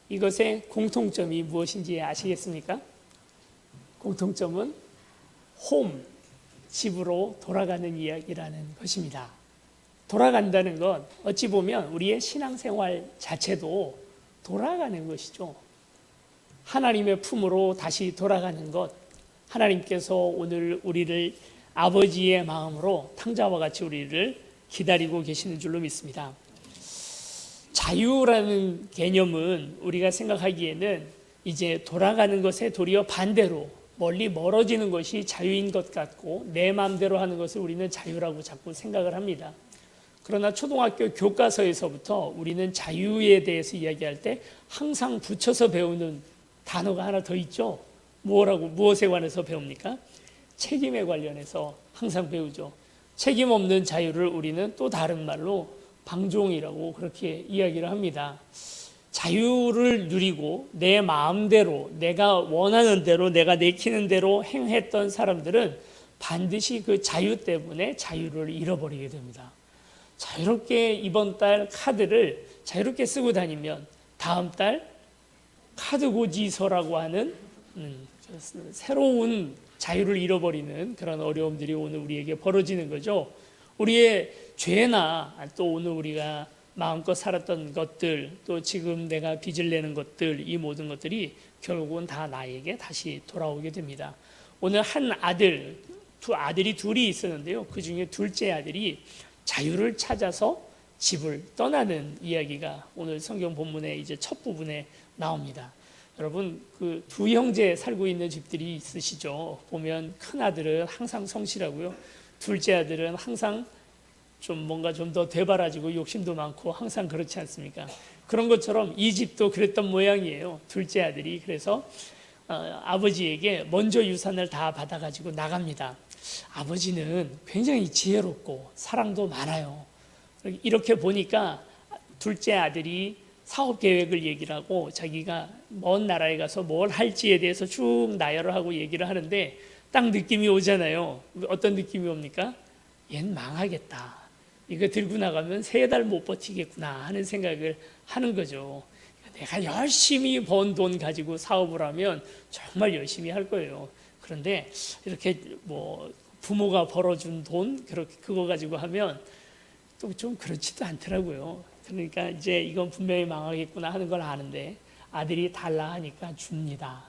이것의 공통점이 무엇인지 아시겠습니까? 공통점은 홈, 집으로 돌아가는 이야기라는 것입니다. 돌아간다는 건 어찌 보면 우리의 신앙생활 자체도 돌아가는 것이죠. 하나님의 품으로 다시 돌아가는 것, 하나님께서 오늘 우리를 아버지의 마음으로 탕자와 같이 우리를 기다리고 계시는 줄로 믿습니다. 자유라는 개념은 우리가 생각하기에는 이제 돌아가는 것에 도리어 반대로 멀리 멀어지는 것이 자유인 것 같고 내 마음대로 하는 것을 우리는 자유라고 자꾸 생각을 합니다. 그러나 초등학교 교과서에서부터 우리는 자유에 대해서 이야기할 때 항상 붙여서 배우는 단어가 하나 더 있죠. 무엇에 관해서 배웁니까? 책임에 관련해서 항상 배우죠. 책임 없는 자유를 우리는 또 다른 말로 방종이라고 그렇게 이야기를 합니다. 자유를 누리고 내 마음대로 내가 원하는 대로 내가 내키는 대로 행했던 사람들은 반드시 그 자유 때문에 자유를 잃어버리게 됩니다. 자유롭게 이번 달 카드를 자유롭게 쓰고 다니면 다음 달 카드 고지서라고 하는 새로운 자유를 잃어버리는 그런 어려움들이 오늘 우리에게 벌어지는 거죠. 우리의 죄나 또 오늘 우리가 마음껏 살았던 것들, 또 지금 내가 빚을 내는 것들, 이 모든 것들이 결국은 다 나에게 다시 돌아오게 됩니다. 오늘 한 아들, 아들이 둘이 있었는데요. 그 중에 둘째 아들이 자유를 찾아서 집을 떠나는 이야기가 오늘 성경 본문의 이제 첫 부분에 나옵니다. 여러분, 그 두 형제 살고 있는 집들이 있으시죠? 보면 큰 아들은 항상 성실하고요. 둘째 아들은 항상 좀 뭔가 좀 더 되바라지고 욕심도 많고 항상 그렇지 않습니까? 그런 것처럼 이 집도 그랬던 모양이에요. 둘째 아들이 그래서 아버지에게 먼저 유산을 다 받아가지고 나갑니다. 아버지는 굉장히 지혜롭고 사랑도 많아요. 이렇게 보니까 둘째 아들이 사업 계획을 얘기를 하고 자기가 먼 나라에 가서 뭘 할지에 대해서 쭉 나열을 하고 얘기를 하는데 딱 느낌이 오잖아요. 어떤 느낌이 옵니까? 얜 망하겠다. 이거 들고 나가면 3달 못 버티겠구나 하는 생각을 하는 거죠. 내가 열심히 번 돈 가지고 사업을 하면 정말 열심히 할 거예요. 그런데 이렇게 뭐 부모가 벌어준 돈 그거 가지고 하면 또 좀 그렇지도 않더라고요. 그러니까 이제 이건 분명히 망하겠구나 하는 걸 아는데 아들이 달라 하니까 줍니다.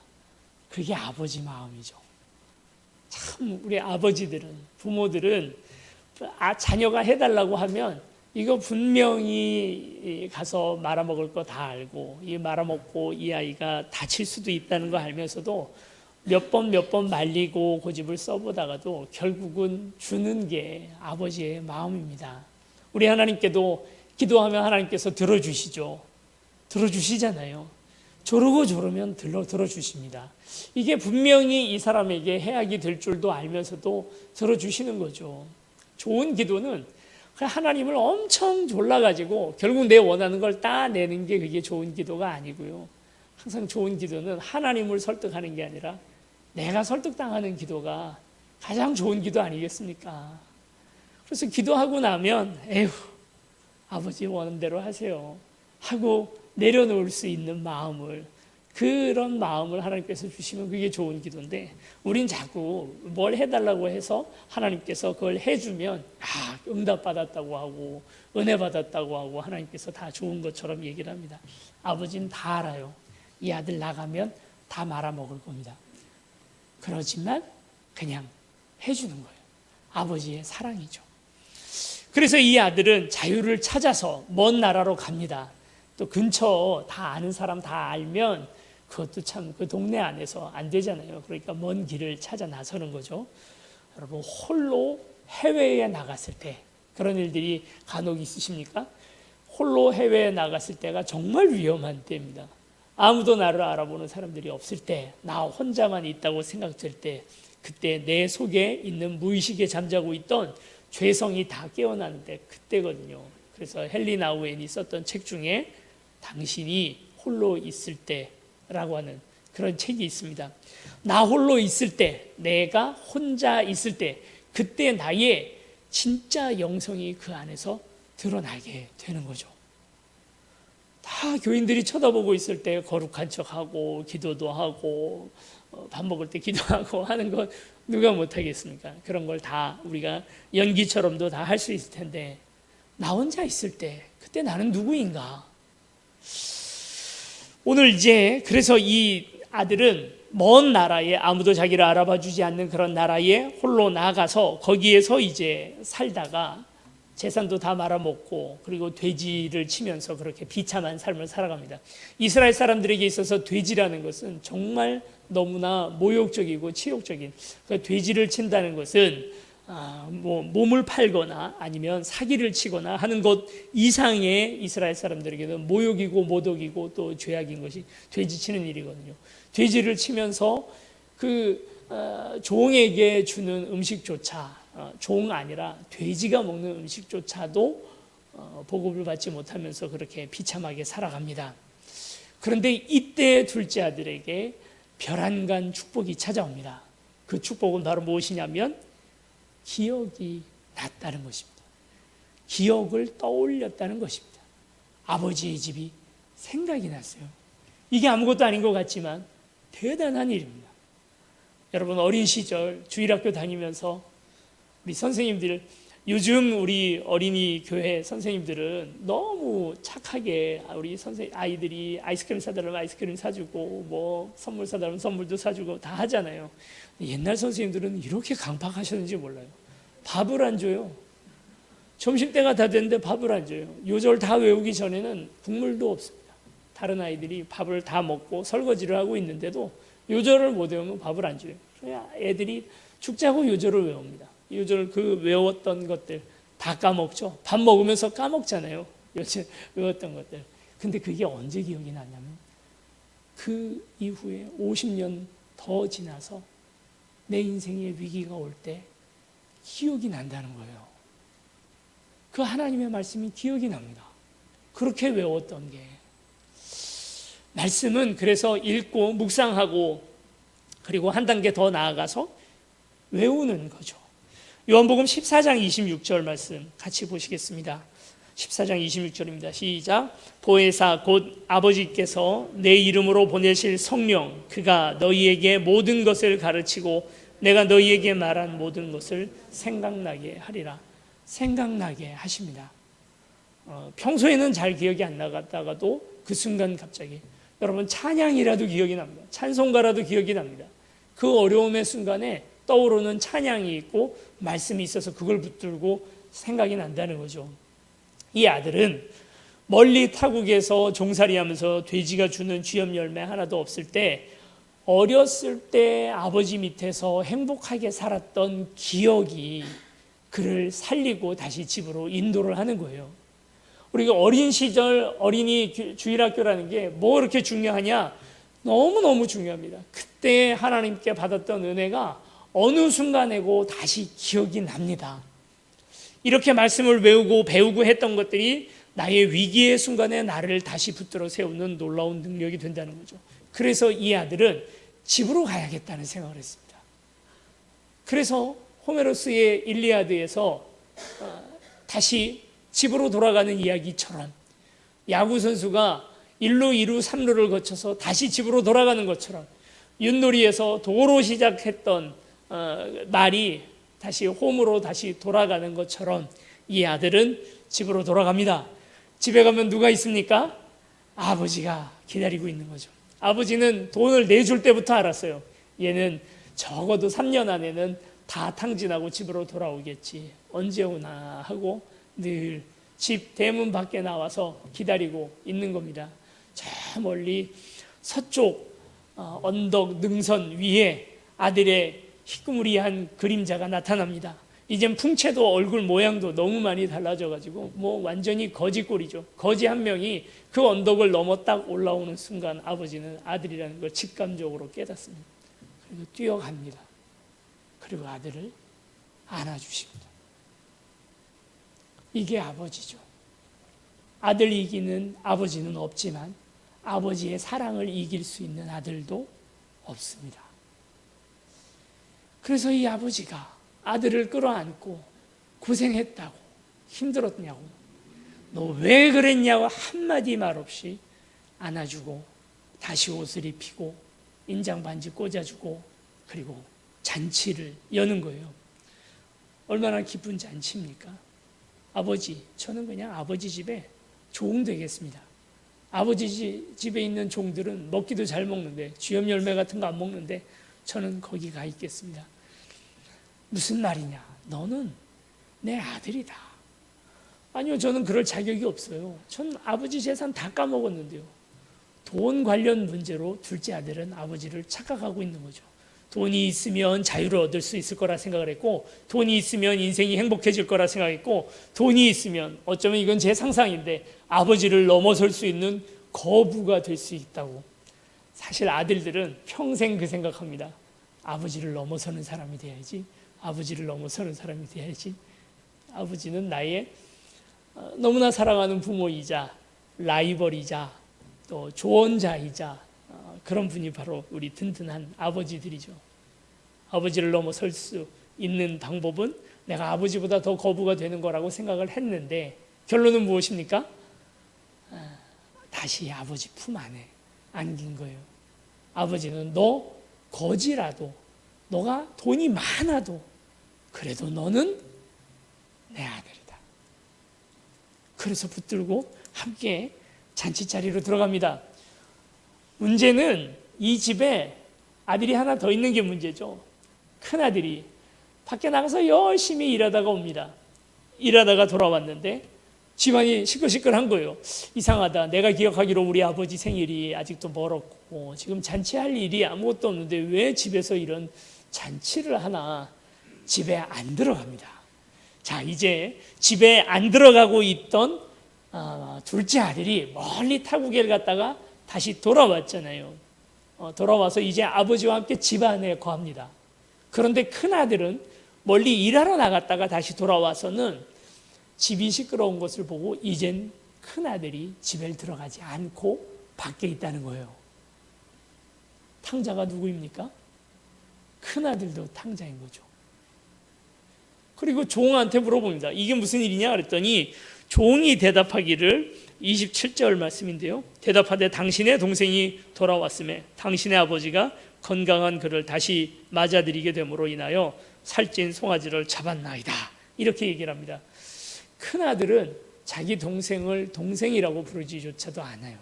그게 아버지 마음이죠. 참 우리 아버지들은, 부모들은 자녀가 해달라고 하면 이거 분명히 가서 말아먹을 거 다 알고 이 말아먹고 이 아이가 다칠 수도 있다는 거 알면서도 몇 번 말리고 고집을 써보다가도 결국은 주는 게 아버지의 마음입니다. 우리 하나님께도 기도하면 하나님께서 들어주시죠. 들어주시잖아요. 조르고 조르면 들어주십니다. 이게 분명히 이 사람에게 해악이 될 줄도 알면서도 들어주시는 거죠. 좋은 기도는 하나님을 엄청 졸라가지고 결국 내 원하는 걸 따내는 게 그게 좋은 기도가 아니고요. 항상 좋은 기도는 하나님을 설득하는 게 아니라 내가 설득당하는 기도가 가장 좋은 기도 아니겠습니까? 그래서 기도하고 나면 에휴 아버지 원하는 대로 하세요 하고 내려놓을 수 있는 마음을, 그런 마음을 하나님께서 주시면 그게 좋은 기도인데 우린 자꾸 뭘 해달라고 해서 하나님께서 그걸 해주면 응답받았다고 하고 은혜 받았다고 하고 하나님께서 다 좋은 것처럼 얘기를 합니다. 아버지는 다 알아요. 이 아들 나가면 다 말아먹을 겁니다. 그렇지만 그냥 해주는 거예요. 아버지의 사랑이죠. 그래서 이 아들은 자유를 찾아서 먼 나라로 갑니다. 또 근처 다 아는 사람 다 알면 그것도 참 그 동네 안에서 안 되잖아요. 그러니까 먼 길을 찾아 나서는 거죠. 여러분 홀로 해외에 나갔을 때 그런 일들이 간혹 있으십니까? 홀로 해외에 나갔을 때가 정말 위험한 때입니다. 아무도 나를 알아보는 사람들이 없을 때, 나 혼자만 있다고 생각될 때, 그때 내 속에 있는 무의식에 잠자고 있던 죄성이 다 깨어나는 때 그때거든요. 그래서 헨리 나우엔이 썼던 책 중에 당신이 홀로 있을 때라고 하는 그런 책이 있습니다. 나 홀로 있을 때, 내가 혼자 있을 때, 그때 나의 진짜 영성이 그 안에서 드러나게 되는 거죠. 다 교인들이 쳐다보고 있을 때 거룩한 척하고 기도도 하고 밥 먹을 때 기도하고 하는 건 누가 못하겠습니까? 그런 걸 다 우리가 연기처럼도 다 할 수 있을 텐데 나 혼자 있을 때 그때 나는 누구인가? 오늘 이제 그래서 이 아들은 먼 나라에 아무도 자기를 알아봐 주지 않는 그런 나라에 홀로 나가서 거기에서 이제 살다가 재산도 다 말아먹고 그리고 돼지를 치면서 그렇게 비참한 삶을 살아갑니다. 이스라엘 사람들에게 있어서 돼지라는 것은 정말 너무나 모욕적이고 치욕적인, 그러니까 돼지를 친다는 것은 몸을 팔거나 아니면 사기를 치거나 하는 것 이상의 이스라엘 사람들에게는 모욕이고 모독이고 또 죄악인 것이 돼지 치는 일이거든요. 돼지를 치면서 종에게 주는 음식조차, 종 아니라 돼지가 먹는 음식조차도 보급을 받지 못하면서 그렇게 비참하게 살아갑니다. 그런데 이때 둘째 아들에게 별안간 축복이 찾아옵니다. 그 축복은 바로 무엇이냐면 기억이 났다는 것입니다. 기억을 떠올렸다는 것입니다. 아버지의 집이 생각이 났어요. 이게 아무것도 아닌 것 같지만 대단한 일입니다. 여러분, 어린 시절 주일학교 다니면서 우리 선생님들, 요즘 우리 어린이 교회 선생님들은 너무 착하게 우리 아이들이 아이스크림 사달라면 아이스크림 사주고 뭐 선물 사달라면 선물도 사주고 다 하잖아요. 옛날 선생님들은 이렇게 강팍하셨는지 몰라요. 밥을 안 줘요. 점심때가 다 됐는데 밥을 안 줘요. 요절 다 외우기 전에는 국물도 없습니다. 다른 아이들이 밥을 다 먹고 설거지를 하고 있는데도 요절을 못 외우면 밥을 안 줘요. 그래야 애들이 죽자고 요절을 외웁니다. 요절 외웠던 것들 다 까먹죠. 밥 먹으면서 까먹잖아요. 요즘 외웠던 것들. 근데 그게 언제 기억이 나냐면 그 이후에 50년 더 지나서 내 인생의 위기가 올 때 기억이 난다는 거예요. 그 하나님의 말씀이 기억이 납니다. 그렇게 외웠던 게. 말씀은 그래서 읽고 묵상하고 그리고 한 단계 더 나아가서 외우는 거죠. 요한복음 14장 26절 말씀 같이 보시겠습니다. 14장 26절입니다. 시작. 보혜사 곧 아버지께서 내 이름으로 보내실 성령, 그가 너희에게 모든 것을 가르치고 내가 너희에게 말한 모든 것을 생각나게 하리라. 생각나게 하십니다. 평소에는 잘 기억이 안 나갔다가도 그 순간 갑자기 여러분 찬양이라도 기억이 납니다. 찬송가라도 기억이 납니다. 그 어려움의 순간에 떠오르는 찬양이 있고 말씀이 있어서 그걸 붙들고 생각이 난다는 거죠. 이 아들은 멀리 타국에서 종살이하면서 돼지가 주는 쥐염 열매 하나도 없을 때 어렸을 때 아버지 밑에서 행복하게 살았던 기억이 그를 살리고 다시 집으로 인도를 하는 거예요. 우리가 어린 시절 어린이 주일학교라는 게 뭐 그렇게 중요하냐? 너무너무 중요합니다. 그때 하나님께 받았던 은혜가 어느 순간에고 다시 기억이 납니다. 이렇게 말씀을 외우고 배우고 했던 것들이 나의 위기의 순간에 나를 다시 붙들어 세우는 놀라운 능력이 된다는 거죠. 그래서 이 아들은 집으로 가야겠다는 생각을 했습니다. 그래서 호메로스의 일리아드에서 다시 집으로 돌아가는 이야기처럼 야구 선수가 1루, 2루, 3루를 거쳐서 다시 집으로 돌아가는 것처럼 윷놀이에서 도로 시작했던 말이 다시 홈으로 다시 돌아가는 것처럼 이 아들은 집으로 돌아갑니다. 집에 가면 누가 있습니까? 아버지가 기다리고 있는 거죠. 아버지는 돈을 내줄 때부터 알았어요. 얘는 적어도 3년 안에는 다 탕진하고 집으로 돌아오겠지. 언제 오나 하고 늘 집 대문 밖에 나와서 기다리고 있는 겁니다. 저 멀리 서쪽 언덕 능선 위에 아들의 희끄무리한 그림자가 나타납니다. 이젠 풍채도 얼굴 모양도 너무 많이 달라져가지고 뭐 완전히 거지꼴이죠. 거지 한 명이 그 언덕을 넘어 딱 올라오는 순간 아버지는 아들이라는 걸 직감적으로 깨닫습니다. 그리고 뛰어갑니다. 그리고 아들을 안아주십니다. 이게 아버지죠. 아들 이기는 아버지는 없지만 아버지의 사랑을 이길 수 있는 아들도 없습니다. 그래서 이 아버지가 아들을 끌어안고 고생했다고 힘들었냐고 너 왜 그랬냐고 한마디 말 없이 안아주고 다시 옷을 입히고 인장 반지 꽂아주고 그리고 잔치를 여는 거예요. 얼마나 기쁜 잔치입니까? 아버지, 저는 그냥 아버지 집에 종 되겠습니다. 아버지 집에 있는 종들은 먹기도 잘 먹는데 쥐염 열매 같은 거 안 먹는데 저는 거기 가 있겠습니다. 무슨 말이냐? 너는 내 아들이다. 아니요, 저는 그럴 자격이 없어요. 전 아버지 재산 다 까먹었는데요. 돈 관련 문제로 둘째 아들은 아버지를 착각하고 있는 거죠. 돈이 있으면 자유를 얻을 수 있을 거라 생각을 했고, 돈이 있으면 인생이 행복해질 거라 생각했고, 돈이 있으면 어쩌면 이건 제 상상인데 아버지를 넘어설 수 있는 거부가 될 수 있다고. 사실 아들들은 평생 그 생각합니다. 아버지를 넘어서는 사람이 돼야지. 아버지를 넘어서는 사람이 돼야지. 아버지는 나의 너무나 사랑하는 부모이자 라이벌이자 또 조언자이자 그런 분이 바로 우리 든든한 아버지들이죠. 아버지를 넘어설 수 있는 방법은 내가 아버지보다 더 거부가 되는 거라고 생각을 했는데 결론은 무엇입니까? 다시 아버지 품 안에 안긴 거예요. 아버지는 너 거지라도 너가 돈이 많아도 그래도 너는 내 아들이다. 그래서 붙들고 함께 잔치자리로 들어갑니다. 문제는 이 집에 아들이 하나 더 있는 게 문제죠. 큰아들이 밖에 나가서 열심히 일하다가 옵니다. 일하다가 돌아왔는데 집안이 시끌시끌한 거예요. 이상하다. 내가 기억하기로 우리 아버지 생일이 아직도 멀었고 지금 잔치할 일이 아무것도 없는데 왜 집에서 이런 잔치를 하나. 집에 안 들어갑니다. 자, 이제 집에 안 들어가고 있던 둘째 아들이 멀리 타국에 갔다가 다시 돌아왔잖아요. 돌아와서 이제 아버지와 함께 집 안에 거합니다. 그런데 큰아들은 멀리 일하러 나갔다가 다시 돌아와서는 집이 시끄러운 것을 보고 이젠 큰아들이 집에 들어가지 않고 밖에 있다는 거예요. 탕자가 누구입니까? 큰아들도 탕자인 거죠. 그리고 종한테 물어봅니다. 이게 무슨 일이냐 그랬더니 종이 대답하기를 27절 말씀인데요. 대답하되 당신의 동생이 돌아왔음에 당신의 아버지가 건강한 그를 다시 맞아들이게 됨으로 인하여 살찐 송아지를 잡았나이다. 이렇게 얘기를 합니다. 큰아들은 자기 동생을 동생이라고 부르지조차도 않아요.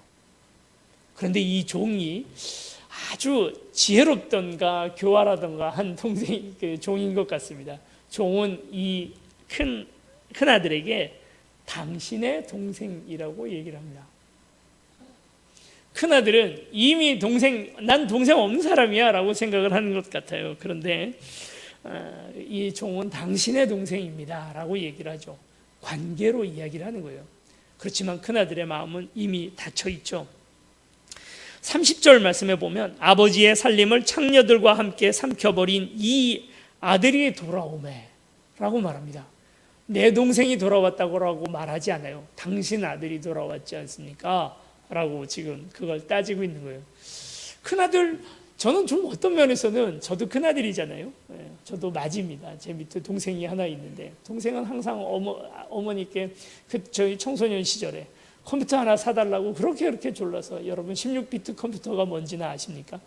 그런데 이 종이 아주 지혜롭던가 교활하던가 한 종인 것 같습니다. 종은 이 큰아들에게 당신의 동생이라고 얘기를 합니다. 큰아들은 이미 난 동생 없는 사람이야 라고 생각을 하는 것 같아요. 그런데 이 종은 당신의 동생입니다 라고 얘기를 하죠. 관계로 이야기를 하는 거예요. 그렇지만 큰아들의 마음은 이미 닫혀 있죠. 30절 말씀에 보면 아버지의 살림을 창녀들과 함께 삼켜버린 이 아들이 돌아오매 라고 말합니다. 내 동생이 돌아왔다고 말하지 않아요. 당신 아들이 돌아왔지 않습니까? 라고 지금 그걸 따지고 있는 거예요. 큰아들, 저는 좀 어떤 면에서는 저도 큰아들이잖아요. 저도 맞입니다. 제 밑에 동생이 하나 있는데 동생은 항상 어머니께 저희 청소년 시절에 컴퓨터 하나 사달라고 그렇게 졸라서, 여러분 16비트 컴퓨터가 뭔지는 아십니까?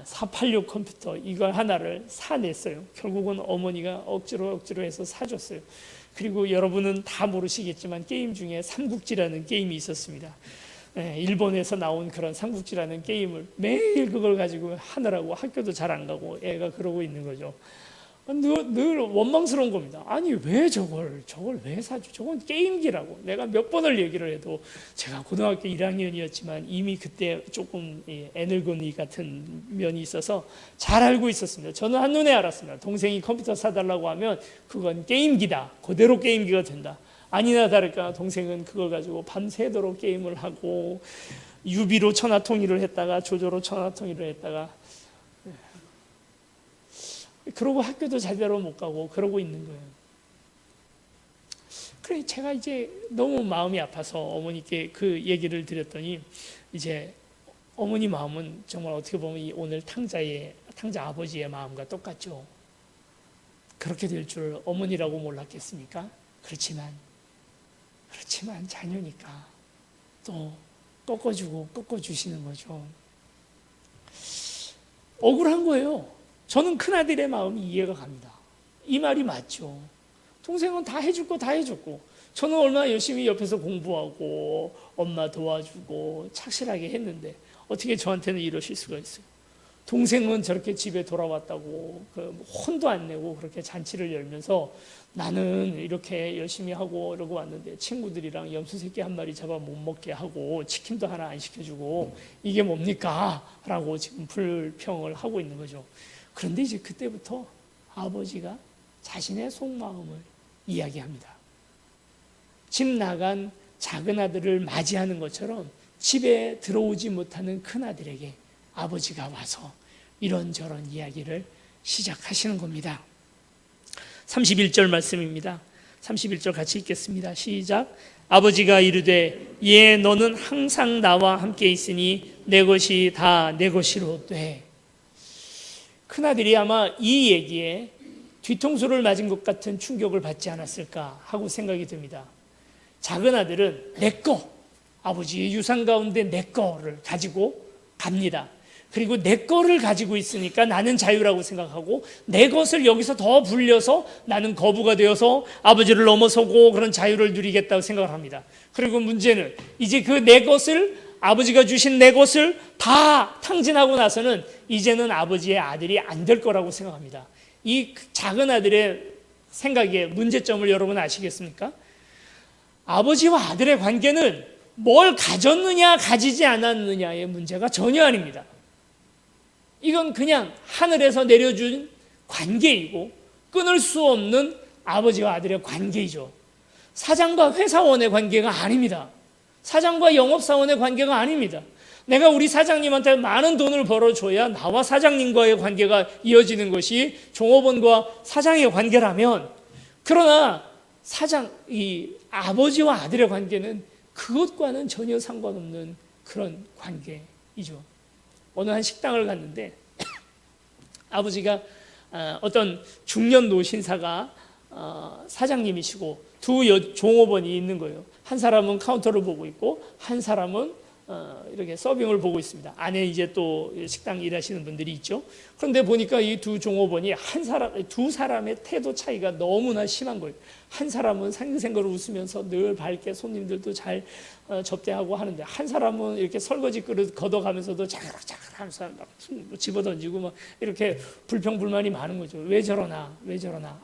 486 컴퓨터 이걸 하나를 사냈어요. 결국은 어머니가 억지로 해서 사줬어요. 그리고 여러분은 다 모르시겠지만 게임 중에 삼국지라는 게임이 있었습니다. 일본에서 나온 그런 삼국지라는 게임을 매일 그걸 가지고 하느라고 학교도 잘 안 가고 애가 그러고 있는 거죠. 늘 원망스러운 겁니다. 아니 왜 저걸 왜 사줘? 저건 게임기라고. 내가 몇 번을 얘기를 해도, 제가 고등학교 1학년이었지만 이미 그때 조금 애늙은이 같은 면이 있어서 잘 알고 있었습니다. 저는 한눈에 알았습니다. 동생이 컴퓨터 사달라고 하면 그건 게임기다. 그대로 게임기가 된다. 아니나 다를까 동생은 그걸 가지고 밤새도록 게임을 하고 유비로 천하통일을 했다가 조조로 천하통일을 했다가 그러고 학교도 제대로 못 가고 그러고 있는 거예요. 그래 제가 이제 너무 마음이 아파서 어머니께 그 얘기를 드렸더니, 이제 어머니 마음은 정말 어떻게 보면 오늘 탕자 아버지의 마음과 똑같죠. 그렇게 될 줄 어머니라고 몰랐겠습니까? 그렇지만 자녀니까 또 꺾어주시는 거죠. 억울한 거예요. 저는 큰아들의 마음이 이해가 갑니다. 이 말이 맞죠. 동생은 다 해줄 거 다 해줬고 저는 얼마나 열심히 옆에서 공부하고 엄마 도와주고 착실하게 했는데 어떻게 저한테는 이러실 수가 있어요. 동생은 저렇게 집에 돌아왔다고 혼도 안 내고 그렇게 잔치를 열면서 나는 이렇게 열심히 하고 이러고 왔는데 친구들이랑 염소새끼 한 마리 잡아 못 먹게 하고 치킨도 하나 안 시켜주고 이게 뭡니까? 라고 지금 불평을 하고 있는 거죠. 그런데 이제 그때부터 아버지가 자신의 속마음을 이야기합니다. 집 나간 작은 아들을 맞이하는 것처럼 집에 들어오지 못하는 큰 아들에게 아버지가 와서 이런저런 이야기를 시작하시는 겁니다. 31절 말씀입니다. 31절 같이 읽겠습니다. 시작. 아버지가 이르되 예 너는 항상 나와 함께 있으니 내 것이 다 내 것이로 돼. 큰아들이 아마 이 얘기에 뒤통수를 맞은 것 같은 충격을 받지 않았을까 하고 생각이 듭니다. 작은 아들은 내 거, 아버지의 유산 가운데 내 거를 가지고 갑니다. 그리고 내 거를 가지고 있으니까 나는 자유라고 생각하고 내 것을 여기서 더 불려서 나는 거부가 되어서 아버지를 넘어서고 그런 자유를 누리겠다고 생각을 합니다. 그리고 문제는 이제 그 내 것을 아버지가 주신 내 것을 다 탕진하고 나서는 이제는 아버지의 아들이 안 될 거라고 생각합니다. 이 작은 아들의 생각의 문제점을 여러분 아시겠습니까? 아버지와 아들의 관계는 뭘 가졌느냐 가지지 않았느냐의 문제가 전혀 아닙니다. 이건 그냥 하늘에서 내려준 관계이고 끊을 수 없는 아버지와 아들의 관계이죠. 사장과 회사원의 관계가 아닙니다. 사장과 영업사원의 관계가 아닙니다. 내가 우리 사장님한테 많은 돈을 벌어줘야 나와 사장님과의 관계가 이어지는 것이 종업원과 사장의 관계라면, 그러나 이 아버지와 아들의 관계는 그것과는 전혀 상관없는 그런 관계이죠. 어느 한 식당을 갔는데 아버지가 어떤 중년 노신사가 사장님이시고 두 종업원이 있는 거예요. 한 사람은 카운터를 보고 있고 한 사람은 이렇게 서빙을 보고 있습니다. 안에 이제 또 식당 일하시는 분들이 있죠. 그런데 보니까 이 두 종업원이 두 사람의 태도 차이가 너무나 심한 거예요. 한 사람은 생글생글 웃으면서 늘 밝게 손님들도 잘 접대하고 하는데, 한 사람은 이렇게 설거지 그릇 걷어가면서도 자그락자그락 하면서 막 집어던지고 막 이렇게 불평불만이 많은 거죠. 왜 저러나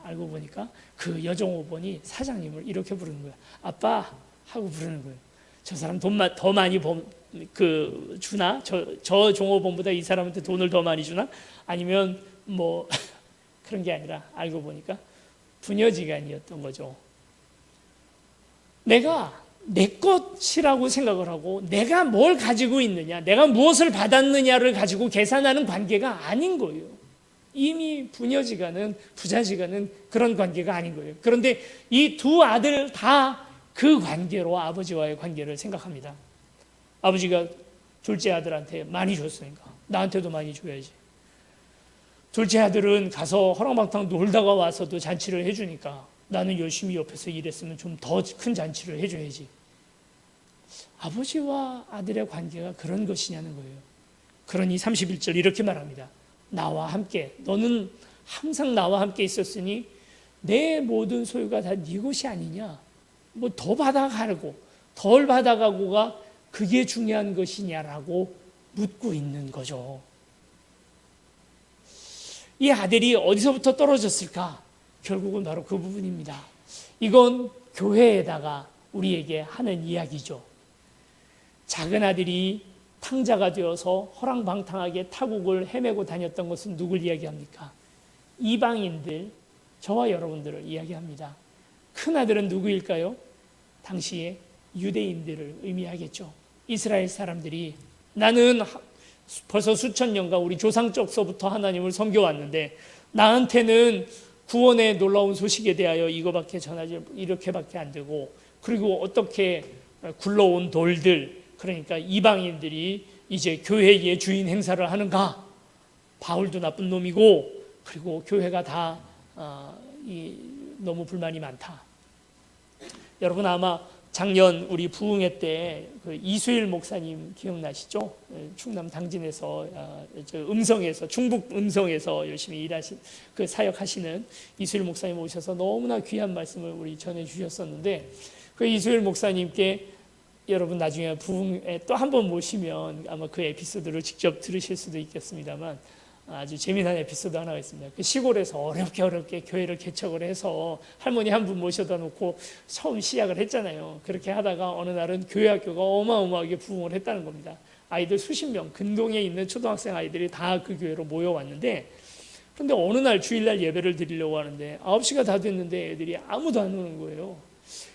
알고 보니까 그 여종업원이 사장님을 이렇게 부르는 거예요. 아빠 하고 부르는 거예요. 저 사람 돈 더 많이 주나? 저 종업원보다 이 사람한테 돈을 더 많이 주나? 아니면 뭐 그런 게 아니라 알고 보니까 부녀지간이었던 거죠. 내가 내 것이라고 생각을 하고 내가 뭘 가지고 있느냐, 내가 무엇을 받았느냐를 가지고 계산하는 관계가 아닌 거예요. 이미 부녀지간은 부자지간은 그런 관계가 아닌 거예요. 그런데 이 두 아들 다 그 관계로 아버지와의 관계를 생각합니다. 아버지가 둘째 아들한테 많이 줬으니까 나한테도 많이 줘야지. 둘째 아들은 가서 허랑방탕 놀다가 와서도 잔치를 해주니까 나는 열심히 옆에서 일했으면 좀 더 큰 잔치를 해줘야지. 아버지와 아들의 관계가 그런 것이냐는 거예요. 그러니 31절 이렇게 말합니다. 나와 함께, 너는 항상 나와 함께 있었으니 내 모든 소유가 다 네 것이 아니냐. 뭐 더 받아가고 덜 받아가고가 그게 중요한 것이냐라고 묻고 있는 거죠. 이 아들이 어디서부터 떨어졌을까? 결국은 바로 그 부분입니다. 이건 교회에다가 우리에게 하는 이야기죠. 작은 아들이 탕자가 되어서 허랑방탕하게 타국을 헤매고 다녔던 것은 누굴 이야기합니까? 이방인들, 저와 여러분들을 이야기합니다. 큰 아들은 누구일까요? 당시에 유대인들을 의미하겠죠. 이스라엘 사람들이 나는 벌써 수천 년간 우리 조상적서부터 하나님을 섬겨왔는데 나한테는 구원의 놀라운 소식에 대하여 이거밖에 전하지 이렇게밖에 안 되고, 그리고 어떻게 굴러온 돌들, 그러니까 이방인들이 이제 교회의 주인 행사를 하는가? 바울도 나쁜 놈이고 그리고 교회가 다 너무 불만이 많다. 여러분 아마 작년 우리 부흥회 때 그 이수일 목사님 기억나시죠? 충남 당진에서 음성에서 충북 음성에서 열심히 그 사역하시는 이수일 목사님 오셔서 너무나 귀한 말씀을 우리 전해 주셨었는데, 그 이수일 목사님께 여러분 나중에 부흥회 또 한 번 모시면 아마 그 에피소드를 직접 들으실 수도 있겠습니다만, 아주 재미난 에피소드 하나가 있습니다. 그 시골에서 어렵게 교회를 개척을 해서 할머니 한 분 모셔다 놓고 처음 시작을 했잖아요. 그렇게 하다가 어느 날은 교회 학교가 어마어마하게 부흥을 했다는 겁니다. 아이들 수십 명, 근동에 있는 초등학생 아이들이 다 그 교회로 모여왔는데, 그런데 어느 날 주일날 예배를 드리려고 하는데 9시가 다 됐는데 애들이 아무도 안 오는 거예요.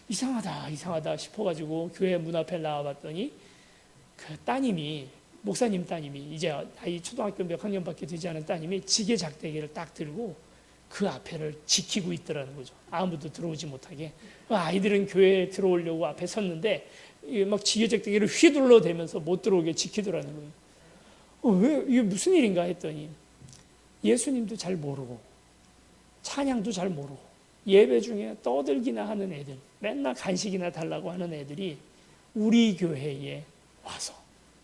이상하다 싶어가지고 교회 문 앞에 나와봤더니 그 따님이, 목사님 따님이, 이제 아이 초등학교 몇 학년밖에 되지 않은 따님이 지게 작대기를 딱 들고 그 앞에를 지키고 있더라는 거죠. 아무도 들어오지 못하게. 아이들은 교회에 들어오려고 앞에 섰는데 막 지게 작대기를 휘둘러 대면서 못 들어오게 지키더라는 거예요. 왜 이게 무슨 일인가 했더니 예수님도 잘 모르고 찬양도 잘 모르고 예배 중에 떠들기나 하는 애들, 맨날 간식이나 달라고 하는 애들이 우리 교회에 와서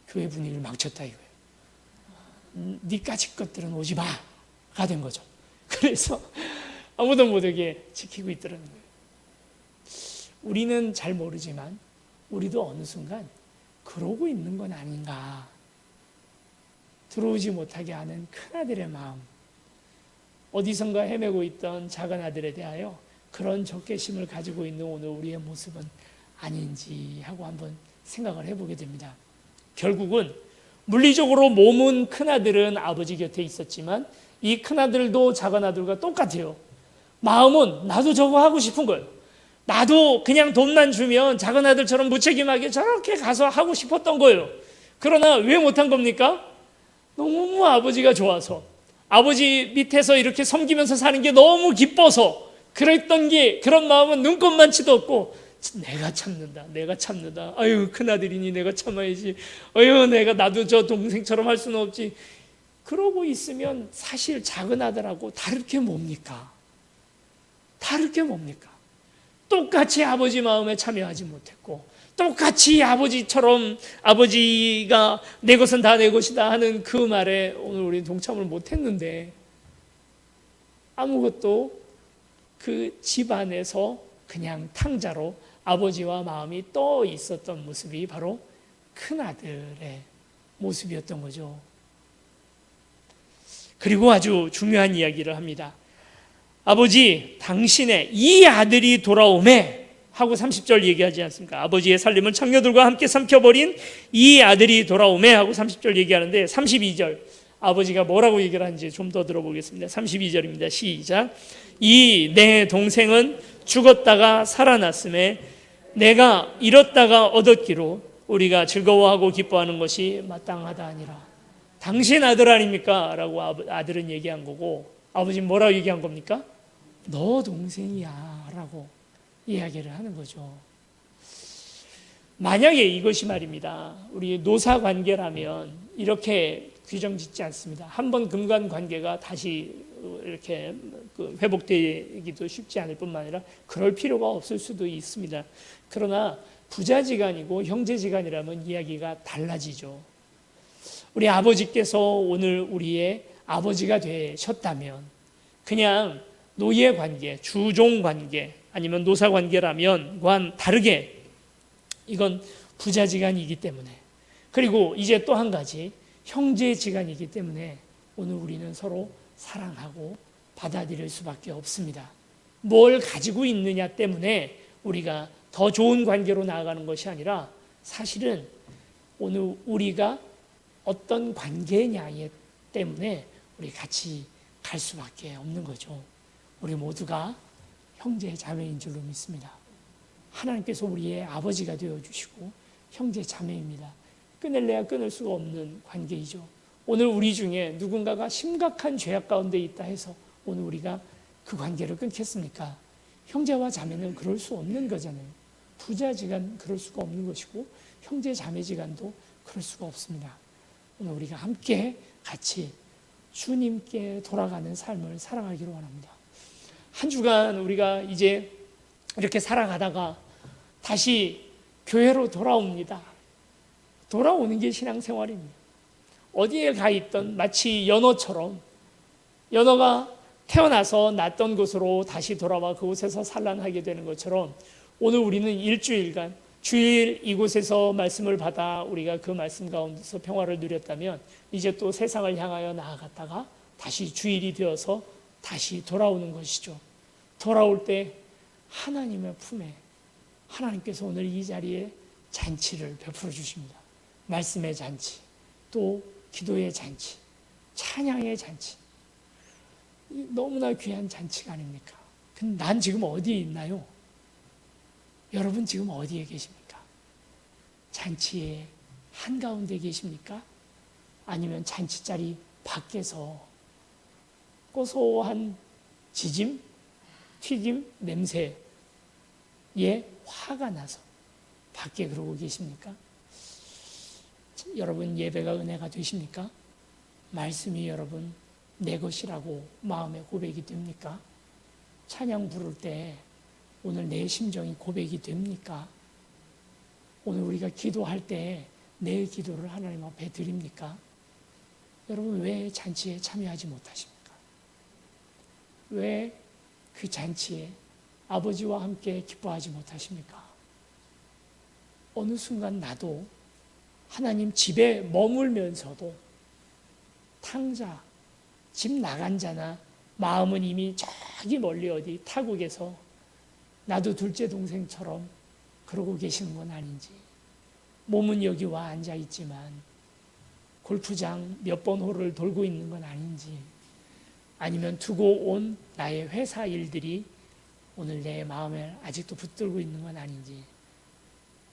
교회 분위기를 망쳤다 이거예요. 니까짓 것들은 오지 마가 된 거죠. 그래서 아무도 못 오게 지키고 있더라는 거예요. 우리는 잘 모르지만 우리도 어느 순간 그러고 있는 건 아닌가. 들어오지 못하게 하는 큰아들의 마음, 어디선가 헤매고 있던 작은 아들에 대하여 그런 적개심을 가지고 있는 오늘 우리의 모습은 아닌지 하고 한번 생각을 해보게 됩니다. 결국은 물리적으로 몸은 큰아들은 아버지 곁에 있었지만 이 큰아들도 작은아들과 똑같아요. 마음은 나도 저거 하고 싶은 거예요. 나도 그냥 돈만 주면 작은아들처럼 무책임하게 저렇게 가서 하고 싶었던 거예요. 그러나 왜 못한 겁니까? 너무 아버지가 좋아서, 아버지 밑에서 이렇게 섬기면서 사는 게 너무 기뻐서 그랬던 게, 그런 마음은 눈꼽만치도 없고 내가 참는다. 아유, 큰아들이니 내가 참아야지. 아유, 나도 저 동생처럼 할 수는 없지. 그러고 있으면 사실 작은아들하고 다를 게 뭡니까? 똑같이 아버지 마음에 참여하지 못했고, 똑같이 아버지처럼 아버지가 내 것은 다 내 것이다 하는 그 말에 오늘 우리는 동참을 못했는데, 아무것도 그 집안에서 그냥 탕자로 아버지와 마음이 떠 있었던 모습이 바로 큰아들의 모습이었던 거죠. 그리고 아주 중요한 이야기를 합니다. 아버지, 당신의 이 아들이 돌아오매 하고 30절 얘기하지 않습니까? 아버지의 살림을 창녀들과 함께 삼켜버린 이 아들이 돌아오매 하고 30절 얘기하는데, 32절 아버지가 뭐라고 얘기를 하는지 좀 더 들어보겠습니다. 32절입니다. 시작. 이 내 동생은 죽었다가 살아났음에 내가 잃었다가 얻었기로 우리가 즐거워하고 기뻐하는 것이 마땅하다 아니라. 당신 아들 아닙니까? 라고 아들은 얘기한 거고, 아버지는 뭐라고 얘기한 겁니까? 너 동생이야 라고 이야기를 하는 거죠. 만약에 이것이 말입니다, 우리 노사 관계라면 이렇게 규정 짓지 않습니다. 한번 금관 관계가 다시 이렇게 회복되기도 쉽지 않을 뿐만 아니라 그럴 필요가 없을 수도 있습니다. 그러나 부자지간이고 형제지간이라면 이야기가 달라지죠. 우리 아버지께서 오늘 우리의 아버지가 되셨다면 그냥 노예 관계, 주종 관계 아니면 노사 관계라면과는 다르게 이건 부자지간이기 때문에, 그리고 이제 또 한 가지 형제지간이기 때문에 오늘 우리는 서로 사랑하고 받아들일 수밖에 없습니다. 뭘 가지고 있느냐 때문에 우리가 더 좋은 관계로 나아가는 것이 아니라 사실은 오늘 우리가 어떤 관계냐 때문에 우리 같이 갈 수밖에 없는 거죠. 우리 모두가 형제 자매인 줄로 믿습니다. 하나님께서 우리의 아버지가 되어주시고 형제 자매입니다. 끊을래야 끊을 수가 없는 관계이죠. 오늘 우리 중에 누군가가 심각한 죄악 가운데 있다 해서 오늘 우리가 그 관계를 끊겠습니까? 형제와 자매는 그럴 수 없는 거잖아요. 부자지간 그럴 수가 없는 것이고 형제 자매지간도 그럴 수가 없습니다. 오늘 우리가 함께 같이 주님께 돌아가는 삶을 살아가기로 원합니다. 한 주간 우리가 이제 이렇게 살아가다가 다시 교회로 돌아옵니다. 돌아오는 게 신앙생활입니다. 어디에 가 있던 마치 연어처럼 연어가 태어나서 났던 곳으로 다시 돌아와 그곳에서 산란하게 되는 것처럼 오늘 우리는 일주일간 주일 이곳에서 말씀을 받아 우리가 그 말씀 가운데서 평화를 누렸다면 이제 또 세상을 향하여 나아갔다가 다시 주일이 되어서 다시 돌아오는 것이죠. 돌아올 때 하나님의 품에 하나님께서 오늘 이 자리에 잔치를 베풀어 주십니다. 말씀의 잔치, 또 기도의 잔치, 찬양의 잔치. 너무나 귀한 잔치가 아닙니까? 근데 난 지금 어디에 있나요? 여러분 지금 어디에 계십니까? 잔치의 한가운데 계십니까? 아니면 잔치 자리 밖에서 고소한 지짐, 튀김, 냄새에 화가 나서 밖에 그러고 계십니까? 여러분 예배가 은혜가 되십니까? 말씀이 여러분 내 것이라고 마음의 고백이 됩니까? 찬양 부를 때 오늘 내 심정이 고백이 됩니까? 오늘 우리가 기도할 때 내 기도를 하나님 앞에 드립니까? 여러분 왜 잔치에 참여하지 못하십니까? 왜 그 잔치에 아버지와 함께 기뻐하지 못하십니까? 어느 순간 나도 하나님 집에 머물면서도 탕자, 집 나간 자나 마음은 이미 저기 멀리 어디 타국에서 나도 둘째 동생처럼 그러고 계시는 건 아닌지, 몸은 여기 와 앉아 있지만 골프장 몇 번 홀을 돌고 있는 건 아닌지, 아니면 두고 온 나의 회사 일들이 오늘 내 마음에 아직도 붙들고 있는 건 아닌지.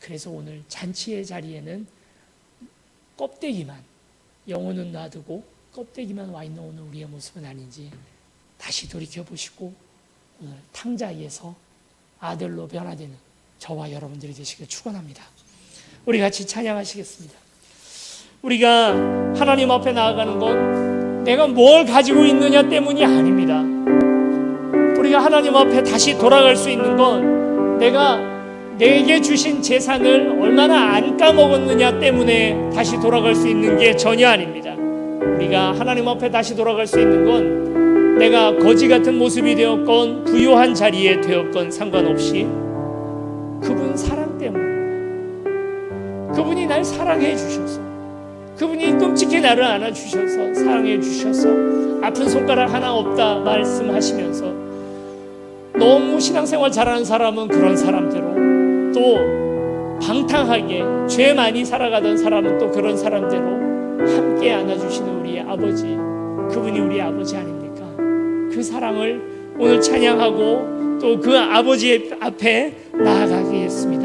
그래서 오늘 잔치의 자리에는 껍데기만, 영혼은 놔두고 껍데기만 와 있는 오늘 우리의 모습은 아닌지 다시 돌이켜보시고 오늘 탕자에서 아들로 변화되는 저와 여러분들이 되시길 축원합니다. 우리 같이 찬양하시겠습니다. 우리가 하나님 앞에 나아가는 건 내가 뭘 가지고 있느냐 때문이 아닙니다. 우리가 하나님 앞에 다시 돌아갈 수 있는 건 내가 내게 주신 재산을 얼마나 안 까먹었느냐 때문에 다시 돌아갈 수 있는 게 전혀 아닙니다. 우리가 하나님 앞에 다시 돌아갈 수 있는 건 내가 거지 같은 모습이 되었건 부유한 자리에 되었건 상관없이 그분 사랑 때문에, 그분이 날 사랑해 주셔서, 그분이 끔찍히 나를 안아주셔서 사랑해 주셔서 아픈 손가락 하나 없다 말씀하시면서, 너무 신앙생활 잘하는 사람은 그런 사람대로, 또 방탕하게 죄 많이 살아가던 사람은 또 그런 사람대로 함께 안아주시는 우리의 아버지, 그분이 우리의 아버지 아닙니까? 그 사랑을 오늘 찬양하고 또 그 아버지 앞에 나아가겠습니다.